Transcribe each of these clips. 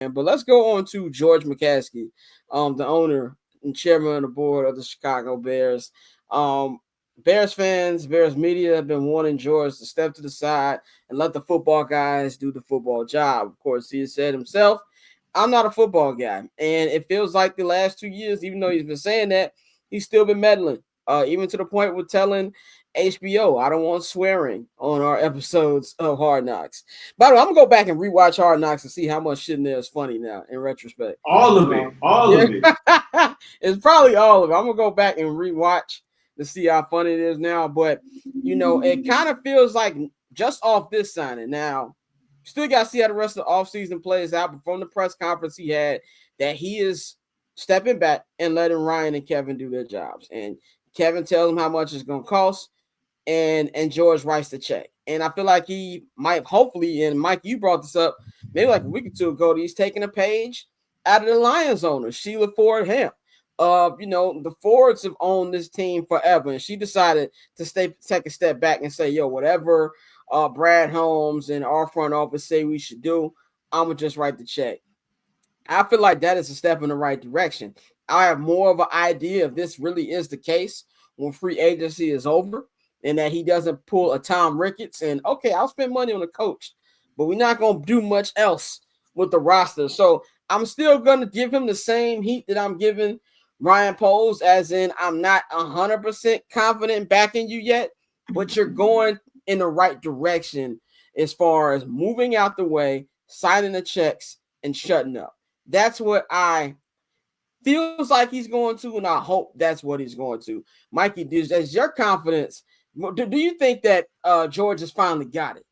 But let's go on to George McCaskey, the owner and chairman of the board of the Chicago Bears. Bears fans, Bears media have been wanting George to step to the side and let the football guys do the football job. Of course, he has said himself, I'm not a football guy. And it feels like the last 2 years, even though he's been saying that, he's still been meddling, even to the point with telling HBO, I don't want swearing on our episodes of Hard Knocks. By the way, I'm going to go back and rewatch Hard Knocks and see how much shit in there is funny now in retrospect. All of it. All of it. It's probably all of it. I'm going to go back and rewatch to see how funny it is now. But, it kind of feels like just off this signing now, still got to see how the rest of the offseason plays out. But from the press conference he had, that he is stepping back and letting Ryan and Kevin do their jobs. And Kevin tells him how much it's going to cost, and George writes the check. And I feel like he might hopefully, and Mike, you brought this up maybe like a week or two ago, he's taking a page out of the Lions owner, Sheila Ford Ham. The Fords have owned this team forever, and she decided to take a step back and say, whatever Brad Holmes and our front office say we should do, I'm going to just write the check. I feel like that is a step in the right direction. I have more of an idea if this really is the case when free agency is over, and that he doesn't pull a Tom Ricketts and, okay, I'll spend money on a coach, but we're not going to do much else with the roster. So I'm still going to give him the same heat that I'm giving Ryan Poles, as in I'm not 100% confident backing you yet, but you're going in the right direction as far as moving out the way, signing the checks, and shutting up. That's what I feels like he's going to, and I hope that's what he's going to. Mikey, does your confidence, do you think that George has finally got it?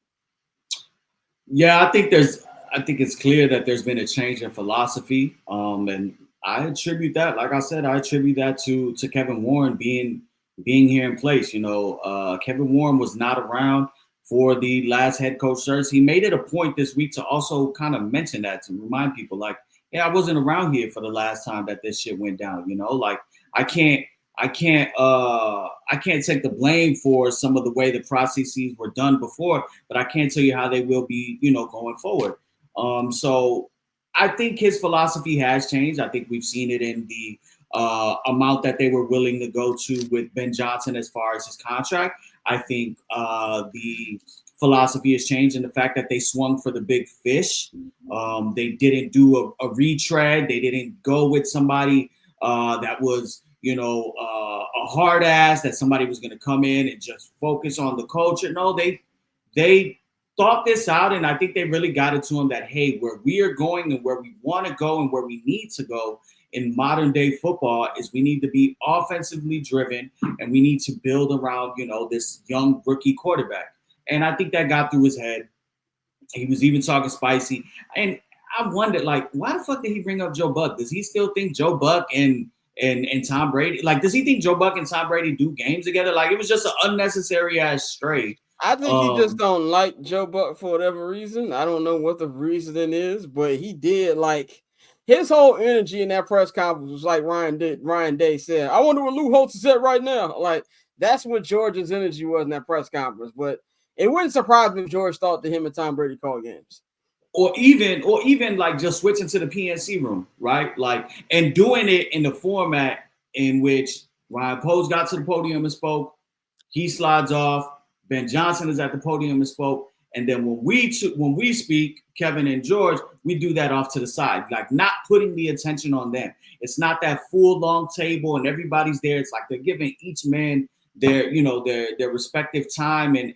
Yeah, I think it's clear that there's been a change in philosophy. And I attribute that, like I said, to Kevin Warren being here in place. Kevin Warren was not around for the last head coach search. He made it a point this week to also kind of mention that, to remind people, like, yeah, I wasn't around here for the last time that this shit went down. Like I can't take the blame for some of the way the processes were done before, but I can tell you how they will be, going forward. So I think his philosophy has changed. I think we've seen it in the amount that they were willing to go to with Ben Johnson as far as his contract. I think the philosophy has changed in the fact that they swung for the big fish. They didn't do a retread. They didn't go with somebody that was, a hard ass, that somebody was going to come in and just focus on the culture. No, they thought this out, and I think they really got it to them that, hey, where we are going and where we want to go and where we need to go in modern day football is we need to be offensively driven, and we need to build around, this young rookie quarterback. And I think that got through his head. He was even talking spicy. And I wondered, like, why the fuck did he bring up Joe Buck? Does he still think Joe Buck and Tom Brady, like, does he think Joe Buck and Tom Brady do games together? Like, it was just an unnecessary ass stray. I think he just don't like Joe Buck for whatever reason. I don't know what the reason is, but he did, like, his whole energy in that press conference was like Ryan Day said, I wonder what Lou Holtz is at right now. Like, that's what George's energy was in that press conference. But it wouldn't surprise me if George thought that him and Tom Brady call games. Or even like just switching to the PNC room, right? Like, and doing it in the format in which Ryan Poles got to the podium and spoke, he slides off, Ben Johnson is at the podium and spoke, and then when we speak, Kevin and George, we do that off to the side, like not putting the attention on them. It's not that full long table and everybody's there. It's like they're giving each man their respective time and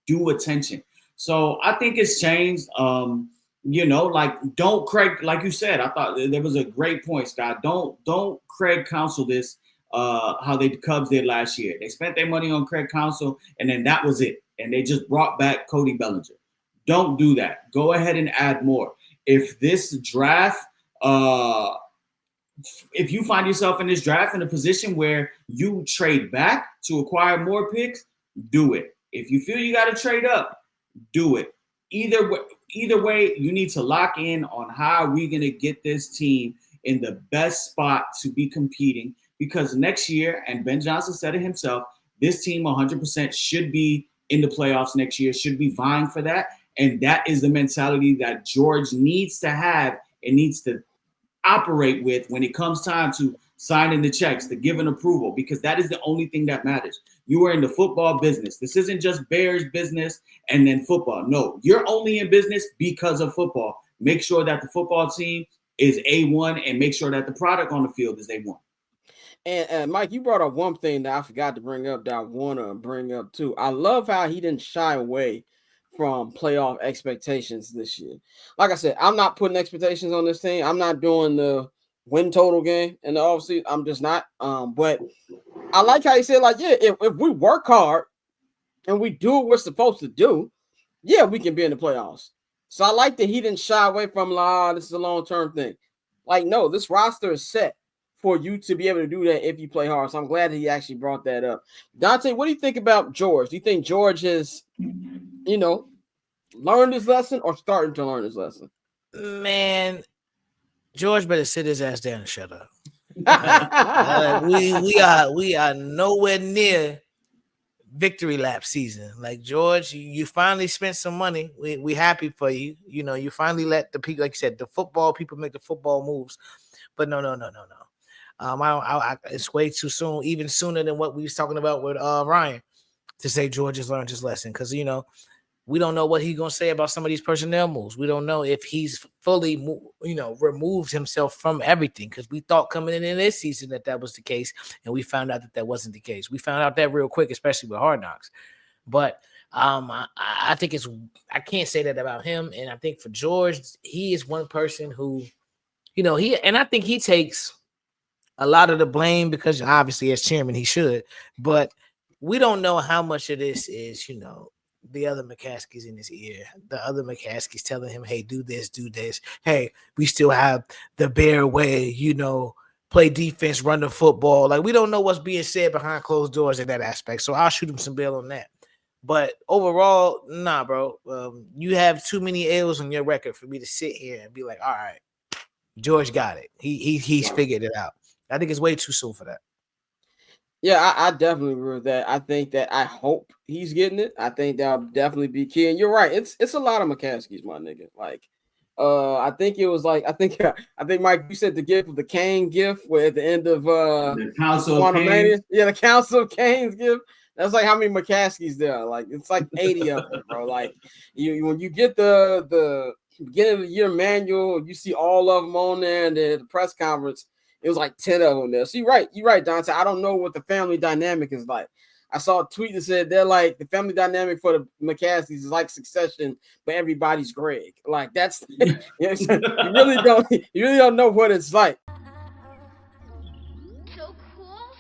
due attention. So I think it's changed. Like, don't Craig, like you said, I thought there was a great point, Scott. Don't Craig Counsell this how the Cubs did last year. They spent their money on Craig Counsell, and then that was it. And they just brought back Cody Bellinger. Don't do that. Go ahead and add more. If this draft, if you find yourself in this draft in a position where you trade back to acquire more picks, do it. If you feel you got to trade up, do it. Either way, you need to lock in on how we're going to get this team in the best spot to be competing, because next year, and Ben Johnson said it himself, this team 100% should be in the playoffs next year, should be vying for that. And that is the mentality that George needs to have and needs to operate with when it comes time to signing the checks, to give an approval, because that is the only thing that matters. You are in the football business. This isn't just Bears business and then football. No, you're only in business because of football. Make sure that the football team is A1 and make sure that the product on the field is A1. And Mike, you brought up one thing that I forgot to bring up that I want to bring up too. I love how he didn't shy away from playoff expectations this year. Like I said, I'm not putting expectations on this team. I'm not doing the win total game in the offseason. I'm just not. But I like how he said, like, yeah, if we work hard and we do what we're supposed to do, yeah, we can be in the playoffs. So I like that he didn't shy away from, this is a long-term thing. Like, no, this roster is set for you to be able to do that if you play hard. So I'm glad that he actually brought that up. Dante, what do you think about George? Do you think George has, learned his lesson or starting to learn his lesson? Man, George better sit his ass down and shut up. We are nowhere near victory lap season. Like, George, you finally spent some money. We happy for you. You finally let the people, like you said, the football people make the football moves. But no. It's way too soon, even sooner than what we was talking about with Ryan, to say George has learned his lesson. Because, we don't know what he's going to say about some of these personnel moves. We don't know if he's fully, removed himself from everything, because we thought coming in this season that was the case, and we found out that wasn't the case. We found out that real quick, especially with Hard Knocks. But I think I can't say that about him. And I think for George, he is one person who, I think he takes a lot of the blame, because obviously as chairman he should, but we don't know how much of this is, the other McCaskies in his ear, the other McCaskies telling him, hey, do this. Hey, we still have the Bear way, play defense, run the football. Like, we don't know what's being said behind closed doors in that aspect. So I'll shoot him some bail on that. But overall, nah, bro. You have too many L's on your record for me to sit here and be like, all right, George got it. He's figured it out. I think it's way too soon for that. Yeah, I definitely agree with that. I think that I hope he's getting it. I think that'll definitely be key. And you're right. It's a lot of McCaskies, my nigga. Like, I think it was like I think Mike, you said the gift of the Kane gift, where at the end of the Council of Canes. Yeah, the Council of Canes gift. That's like how many McCaskies there are. Like, it's like 80 of them, bro. Like, when you get the beginning of the year manual, you see all of them on there, and then the press conference, it was like 10 of them there. So you're right, Dante. I don't know what the family dynamic is like. I saw a tweet that said they're like, the family dynamic for the McCaskies is like Succession, but everybody's Greg. Like, that's you really don't know what it's like. So cool.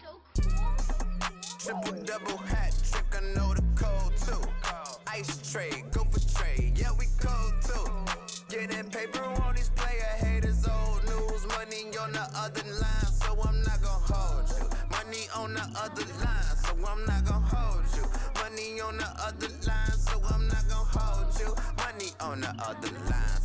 Triple double hat trick, I know the code too. Ice trade, go for trade, yeah, we cold too. Getting paper on these player haters, old news, money on the other line, so I'm not gonna hold you. Money on the other line, so I'm not gonna hold you. Money on the other line, so I'm not gonna hold you. Money on the other line.